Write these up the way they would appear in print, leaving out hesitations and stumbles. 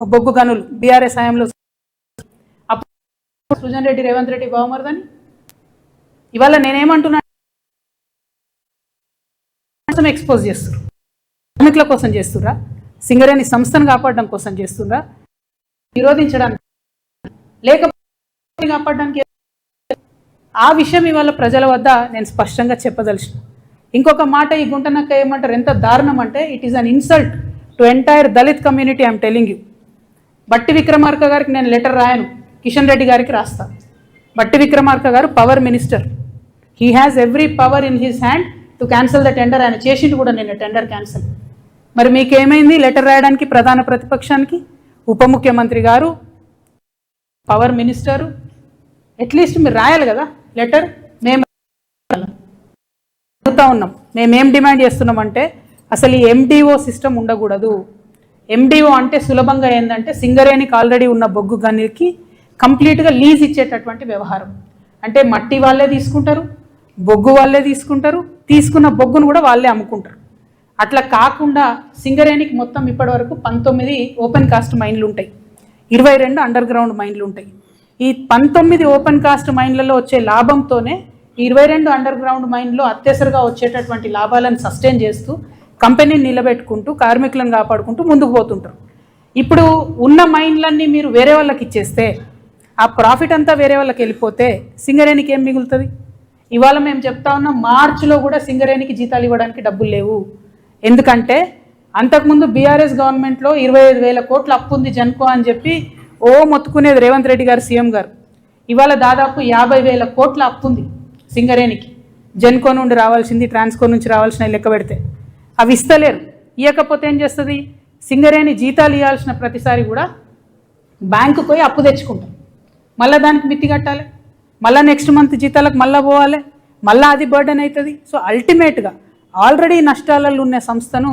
బొగ్గు గనులు బీఆర్ఎస్ హయాంలో అప్పుడు సుజన్ రెడ్డి రేవంత్ రెడ్డి బావమరదని. ఇవాళ నేనేమంటున్నా, ఎక్స్పోజ్ చేస్తున్నారు, కార్మికుల కోసం చేస్తురా, సింగరేణి సంస్థను కాపాడడం కోసం చేస్తురా, నిరోధించడానికి లేకపోతే కాపాడడానికి. ఆ విషయం ఇవాళ ప్రజల వద్ద నేను స్పష్టంగా చెప్పదలిచిన. ఇంకొక మాట ఈ గుంటనక్క ఏమంటారు, ఎంత దారుణం అంటే, it is an insult to entire Dalit community. I'm telling you. బట్టి విక్రమార్క గారికి నేను లెటర్ రాయను, కిషన్ రెడ్డి గారికి రాస్తా. బట్టి విక్రమార్క గారు power minister, he has every power in his hand to cancel the tender. ఆయన చేసిండు కూడా నేను టెండర్ క్యాన్సిల్. మరి మీకేమైంది లెటర్ రాయడానికి? ప్రధాన ప్రతిపక్షానికి ఉప ముఖ్యమంత్రి గారు, పవర్ మినిస్టరు, అట్లీస్ట్ మీరు రాయాలి కదా లెటర్. మేము అడుగుతా ఉన్నాం, మేమేం డిమాండ్ చేస్తున్నామంటే, అసలు ఈ ఎండిఓ సిస్టమ్ ఉండకూడదు. ఎండిఓ అంటే సులభంగా ఏంటంటే, సింగరేణికి ఆల్రెడీ ఉన్న బొగ్గు గనికి కంప్లీట్గా లీజ్ ఇచ్చేటటువంటి వ్యవహారం. అంటే మట్టి వాళ్ళే తీసుకుంటారు, బొగ్గు వాళ్ళే తీసుకుంటారు, తీసుకున్న బొగ్గును కూడా వాళ్ళే అమ్ముకుంటారు. అట్లా కాకుండా సింగరేణికి మొత్తం ఇప్పటి వరకు 19 ఓపెన్ కాస్ట్ మైన్లు ఉంటాయి, 22 అండర్ గ్రౌండ్ మైన్లు ఉంటాయి. ఈ 19 ఓపెన్ కాస్ట్ మైన్లలో వచ్చే లాభంతోనే 22 అండర్ గ్రౌండ్ మైన్లో అత్యవసరంగా వచ్చేటటువంటి లాభాలను సస్టైన్ చేస్తూ కంపెనీని నిలబెట్టుకుంటూ కార్మికులను కాపాడుకుంటూ ముందుకు పోతుంటారు. ఇప్పుడు ఉన్న మైన్లన్నీ మీరు వేరే వాళ్ళకి ఇచ్చేస్తే, ఆ ప్రాఫిట్ అంతా వేరే వాళ్ళకి వెళ్ళిపోతే సింగరేణికి ఏం మిగులుతుంది? ఇవాళ మేము చెప్తా ఉన్నాం, మార్చిలో కూడా సింగరేణికి జీతాలు ఇవ్వడానికి డబ్బులు లేవు. ఎందుకంటే అంతకుముందు బీఆర్ఎస్ గవర్నమెంట్లో 25,000 కోట్ల అప్పు ఉంది జన్కో అని చెప్పి మొత్తుకునేది రేవంత్ రెడ్డి గారు, సీఎం గారు. ఇవాళ దాదాపు 50,000 కోట్ల అప్పు ఉంది సింగరేణికి. జెన్కో నుండి రావాల్సింది, ట్రాన్స్కో నుంచి రావాల్సిన లెక్క పెడితే అవి ఇస్తలేరు. ఇవ్వకపోతే ఏం చేస్తుంది? సింగరేణి జీతాలు ఇవ్వాల్సిన ప్రతిసారి కూడా బ్యాంకు పోయి అప్పు తెచ్చుకుంటాం, మళ్ళీ దానికి మిత్తి కట్టాలి, మళ్ళీ నెక్స్ట్ మంత్ జీతాలకు మళ్ళీ పోవాలి, మళ్ళీ అది బర్డెన్ అవుతుంది. సో అల్టిమేట్గా ఆల్రెడీ నష్టాలలో ఉన్న సంస్థను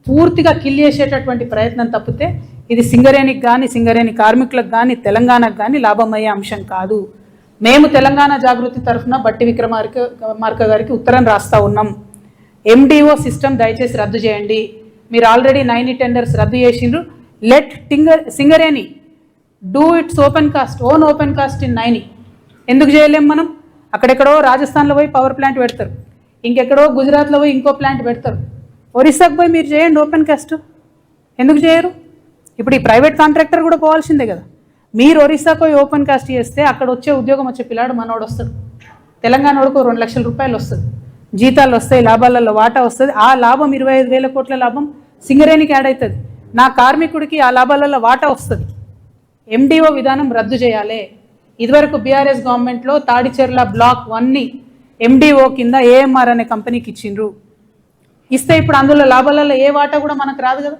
పూర్తిగా కిల్ చేసేటటువంటి ప్రయత్నం తప్పితే ఇది సింగరేణికి కానీ, సింగరేణి కార్మికులకు కానీ, తెలంగాణకు కానీ లాభమయ్యే అంశం కాదు. మేము తెలంగాణ జాగృతి తరఫున బట్టి విక్రమార్క గారికి ఉత్తరం రాస్తా ఉన్నాం. ఎండిఓ సిస్టమ్ దయచేసి రద్దు చేయండి. మీరు ఆల్రెడీ 90 టెండర్స్ రద్దు చేసిండ్రు. Let Singareni do it's open cast, own open cast in 90. ఎందుకు చేయలేం మనం? అక్కడెక్కడో రాజస్థాన్లో పోయి పవర్ ప్లాంట్ పెడతారు, ఇంకెక్కడో గుజరాత్లో పోయి ఇంకో ప్లాంట్ పెడతారు. ఒరిస్సాకు పోయి మీరు చేయండి ఓపెన్ కాస్ట్, ఎందుకు చేయరు? ఇప్పుడు ఈ ప్రైవేట్ కాంట్రాక్టర్ కూడా పోవాల్సిందే కదా. మీరు ఒరిస్సాకు పోయి ఓపెన్ కాస్ట్ చేస్తే అక్కడ వచ్చే ఉద్యోగం వచ్చే పిల్లాడు మనోడు వస్తాడు, తెలంగాణ వాడికి 2 లక్షల రూపాయలు వస్తుంది, జీతాలు వస్తాయి, లాభాలలో వాటా వస్తుంది. ఆ లాభం 25,000 కోట్ల లాభం సింగరేణికి యాడ్ అవుతుంది. నా కార్మికుడికి ఆ లాభాలలో వాటా వస్తుంది. ఎండిఓ విధానం రద్దు చేయాలి. ఇదివరకు బీఆర్ఎస్ గవర్నమెంట్లో తాడిచెర్ల బ్లాక్ 1ని ఎండిఓ కింద ఏఎంఆర్ అనే కంపెనీకి ఇచ్చిండ్రు. ఇస్తే ఇప్పుడు అందులో లాభాలలో ఏ వాటా కూడా మనకు రాదు కదా.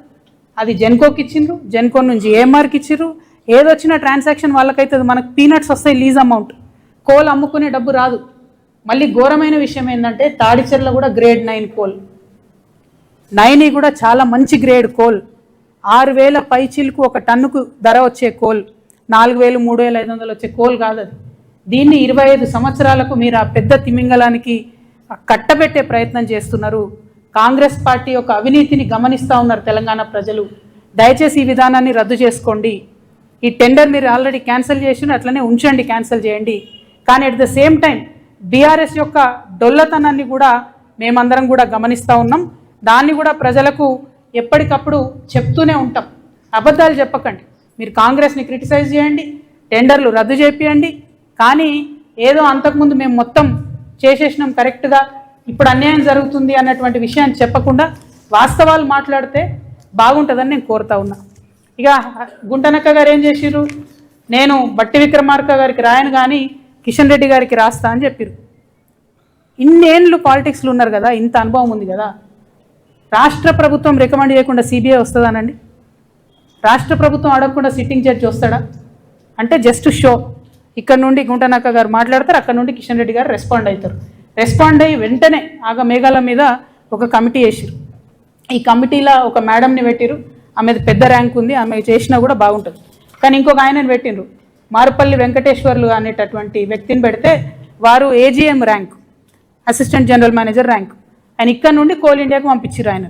అది జెన్కోకి ఇచ్చిండ్రు, జెన్కో నుంచి ఏఎంఆర్కి ఇచ్చిండ్రు. ఏదొచ్చినా ట్రాన్సాక్షన్ వాళ్ళకైతుంది, మనకు పీనట్స్ వస్తాయి లీజ్ అమౌంట్. కోల్ అమ్ముకునే డబ్బు రాదు. మళ్ళీ ఘోరమైన విషయం ఏంటంటే, తాడిచెర్ల కూడా గ్రేడ్ 9 కోల్, 9 కూడా చాలా మంచి గ్రేడ్ కోల్, 6,000 పైచీలకు ఒక టన్నుకు ధర వచ్చే కోల్, 4,000 3,500 వచ్చే కోల్ కాదు అది. దీన్ని 25 సంవత్సరాలకు మీరు ఆ పెద్ద తిమింగలానికి కట్టబెట్టే ప్రయత్నం చేస్తున్నారు. కాంగ్రెస్ పార్టీ యొక్క అవినీతిని గమనిస్తూ ఉన్నారు తెలంగాణ ప్రజలు. దయచేసి ఈ విధానాన్ని రద్దు చేసుకోండి. ఈ టెండర్ మీరు ఆల్రెడీ క్యాన్సిల్ చేసిన, అట్లనే ఉంచండి, క్యాన్సిల్ చేయండి. కానీ at the same time BRS యొక్క డొల్లతనాన్ని కూడా మేమందరం కూడా గమనిస్తూ ఉన్నాం. దాన్ని కూడా ప్రజలకు ఎప్పటికప్పుడు చెప్తూనే ఉంటాం. అబద్ధాలు చెప్పకండి. మీరు కాంగ్రెస్ని క్రిటిసైజ్ చేయండి, టెండర్లు రద్దు చేపియండి, కానీ ఏదో అంతకుముందు మేము మొత్తం చేసేసినాం కరెక్ట్గా, ఇప్పుడు అన్యాయం జరుగుతుంది అన్నటువంటి విషయాన్ని చెప్పకుండా వాస్తవాలు మాట్లాడితే బాగుంటుందని నేను కోరుతా ఉన్నా. ఇక గుంటనక్క గారు ఏం చేసిర్రు, నేను బట్టి విక్రమార్క గారికి రాయను కానీ కిషన్ రెడ్డి గారికి రాస్తా అని చెప్పారు. ఇన్నేళ్ళు పాలిటిక్స్లో ఉన్నారు కదా, ఇంత అనుభవం ఉంది కదా. రాష్ట్ర ప్రభుత్వం రికమెండ్ చేయకుండా సిబిఐ వస్తుందానండి? రాష్ట్ర ప్రభుత్వం అడగకుండా సిట్టింగ్ జడ్జి వస్తాడా? అంటే జస్ట్ షో. ఇక్కడ నుండి గుంటనక్క గారు మాట్లాడతారు, అక్కడ నుండి కిషన్ రెడ్డి గారు రెస్పాండ్ అవుతారు. రెస్పాండ్ అయ్యి వెంటనే ఆగ మేఘాల మీద ఒక కమిటీ వేసిరు. ఈ కమిటీలో ఒక మేడంని పెట్టిరు, ఆమెది పెద్ద ర్యాంక్ ఉంది, ఆమె చేసినా కూడా బాగుంటుంది. కానీ ఇంకొక ఆయనని పెట్టినరు, మారుపల్లి వెంకటేశ్వర్లు అనేటటువంటి వ్యక్తిని పెడితే వారు AGM rank, assistant general manager rank. ఆయన ఇక్కడ నుండి కోల్ ఇండియాకు పంపించారు. ఆయన